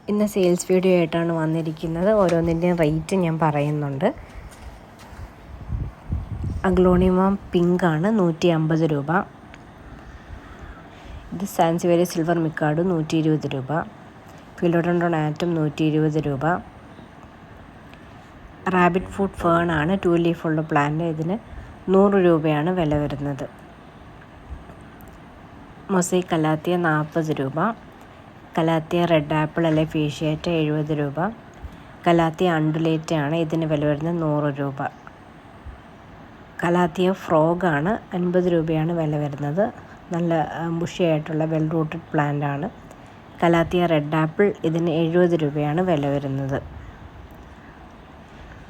ഇന്ന് sales video ആയിട്ടാണ് വന്നിരിക്കുന്നത്. ഓരോന്നിൻ്റെയും റേറ്റ് ഞാൻ പറയുന്നുണ്ട്. അഗ്ലോണിമ പിങ്ക് ആണ് 150 രൂപ. ഇത് സാൻസിവേരി സിൽവർ മിക്കാഡു 120 രൂപ. ഫിലോഡൻഡ്രോൺ ആറ്റം 120 രൂപ. റാബിറ്റ് ഫുഡ് ഫേൺ ആണ് 2 ലീഫുള്ള പ്ലാന്റ്. ഇതിന് 100 രൂപയാണ് വില വരുന്നത്. മൊസൈക് കലാത്തിയ 40 രൂപ. കലാത്തിയ റെഡ് ആപ്പിൾ അല്ലെ ഫേഷ്യേറ്റ 70 രൂപ. കലാത്തിയ അണ്ടുലേറ്റ് ആണ്, ഇതിന് വില വരുന്നത് 100 രൂപ. കലാത്തിയ ഫ്രോഗ് ആണ് 50 രൂപയാണ് വില വരുന്നത്. നല്ല ബുഷിയായിട്ടുള്ള വെൽ റൂട്ടഡ് പ്ലാന്റ് ആണ്. കലാത്തിയ റെഡ് ആപ്പിൾ ഇതിന് 70 രൂപയാണ് വില വരുന്നത്.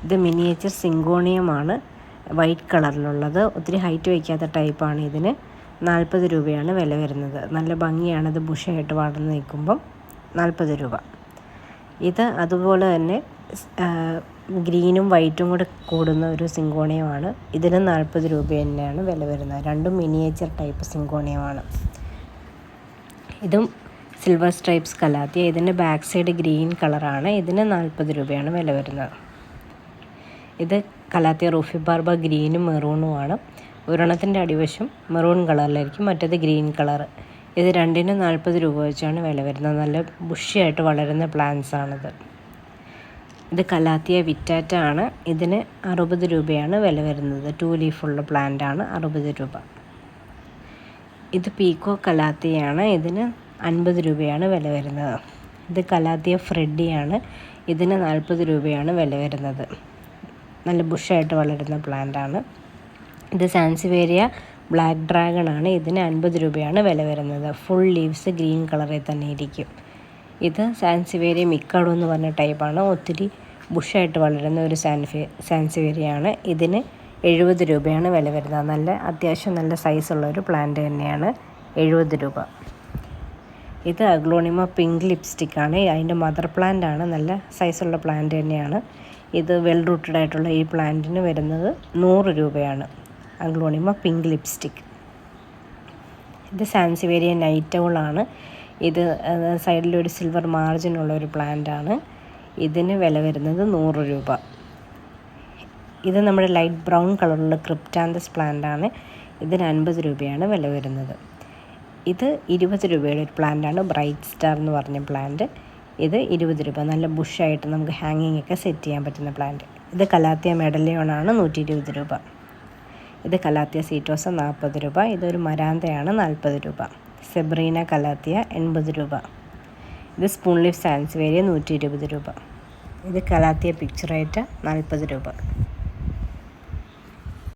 ഇത് മിനിയേച്ചർ സിങ്കോണിയമാണ്, വൈറ്റ് കളറിലുള്ളത്. ഒത്തിരി ഹൈറ്റ് വയ്ക്കാത്ത ടൈപ്പാണ്. ഇതിന് 40 രൂപയാണ് വില വരുന്നത്. നല്ല ഭംഗിയാണ്, ഇത് ബുഷായിട്ട് വളർന്ന് നിൽക്കുമ്പം 40 രൂപ. ഇത് അതുപോലെ തന്നെ ഗ്രീനും വൈറ്റും കൂടെ കൂടുന്ന ഒരു സിങ്കോണിയമാണ്. ഇതിന് 40 രൂപ തന്നെയാണ് വില വരുന്നത്. രണ്ടും മിനിയേച്ചർ ടൈപ്പ് സിങ്കോണിയമാണ്. ഇതും സിൽവർ സ്ട്രൈപ്സ് കലാത്തിയ. ഇതിൻ്റെ ബാക്ക് സൈഡ് ഗ്രീൻ കളറാണ്. ഇതിന് 40 രൂപയാണ് വില വരുന്നത്. ഇത് കലാത്തിയ റൂഫി ബാർബ ഗ്രീനും മെറൂണുമാണ്. ഒരെണ്ണത്തിൻ്റെ അടിവശം മെറൂൺ കളറിലായിരിക്കും, മറ്റേത് ഗ്രീൻ കളർ. ഇത് രണ്ടിനും 40 രൂപ വെച്ചാണ് വില വരുന്നത്. നല്ല ബുഷിയായിട്ട് വളരുന്ന പ്ലാന്റ്സ് ആണിത്. ഇത് കലാത്തിയ വിറ്റാറ്റ ആണ്. ഇതിന് 60 രൂപയാണ് വില വരുന്നത്. 2 ലീഫുള്ള പ്ലാന്റ് ആണ്, 60 രൂപ. ഇത് പീക്കോ കലാത്തിയാണ്. ഇതിന് 50 രൂപയാണ് വില വരുന്നത്. ഇത് കലാത്തിയ ഫ്രെഡിയാണ്. ഇതിന് 40 രൂപയാണ് വില വരുന്നത്. നല്ല ബുഷായിട്ട് വളരുന്ന പ്ലാന്റ് ആണ്. ഇത് സാൻസിവേരിയ ബ്ലാക്ക് ഡ്രാഗൺ ആണ്. ഇതിന് 50 രൂപയാണ് വില വരുന്നത്. ഫുൾ ലീവ്സ് ഗ്രീൻ കളറിൽ തന്നെ ഇരിക്കും. ഇത് സാൻസിവേരിയ മിക്കാഡോ എന്ന് പറഞ്ഞ ടൈപ്പാണ്. ഒത്തിരി ബുഷായിട്ട് വളരുന്ന ഒരു സാൻസിവേരിയാണ്. ഇതിന് 70 രൂപയാണ് വില വരുന്നത്. നല്ല അത്യാവശ്യം നല്ല സൈസുള്ള ഒരു പ്ലാന്റ് തന്നെയാണ്. 70 രൂപ. ഇത് അഗ്ലോണിമ പിങ്ക് ലിപ്സ്റ്റിക്കാണ്. അതിൻ്റെ മദർ പ്ലാന്റ് ആണ്. നല്ല സൈസുള്ള പ്ലാന്റ് തന്നെയാണ്. ഇത് വെൽ റൂട്ടഡ് ആയിട്ടുള്ള ഈ പ്ലാന്റിന് വരുന്നത് 100 രൂപയാണ്. Aglaonema pink lipstick. ഇത് സാൻസിവേരിയ നൈറ്റ് ഔളാണ്. ഇത് സൈഡിലൊരു സിൽവർ മാർജിനുള്ള ഒരു പ്ലാന്റ് ആണ്. ഇതിന് വില വരുന്നത് 100 രൂപ. ഇത് നമ്മുടെ ലൈറ്റ് ബ്രൗൺ കളറുള്ള ക്രിപ്റ്റാന്തസ് പ്ലാന്റ് ആണ്. ഇതിന് 50 രൂപയാണ് വില വരുന്നത്. ഇത് 20 രൂപയുടെ ഒരു പ്ലാന്റ് ആണ്, ബ്രൈറ്റ് സ്റ്റാർ എന്ന് പറഞ്ഞ പ്ലാന്റ്. ഇത് 20 രൂപ. നല്ല ബുഷായിട്ട് നമുക്ക് ഹാങ്ങിങ് ഒക്കെ സെറ്റ് ചെയ്യാൻ പറ്റുന്ന പ്ലാന്റ്. ഇത് കലാത്തിയ മെഡലിയോൺ ആണ്, 120 രൂപ. ഇത് കലാത്തിയ സീറ്റോസ 40 രൂപ. ഇതൊരു മരാന്തയാണ്, 40 രൂപ. സെബ്രീന കലാത്തിയ 80 രൂപ. ഇത് സ്പൂൺ ലീഫ് സാൻസിവേരിയ 120 രൂപ. ഇത് കലാത്തിയ പിക്ചറേറ്റ 40 രൂപ.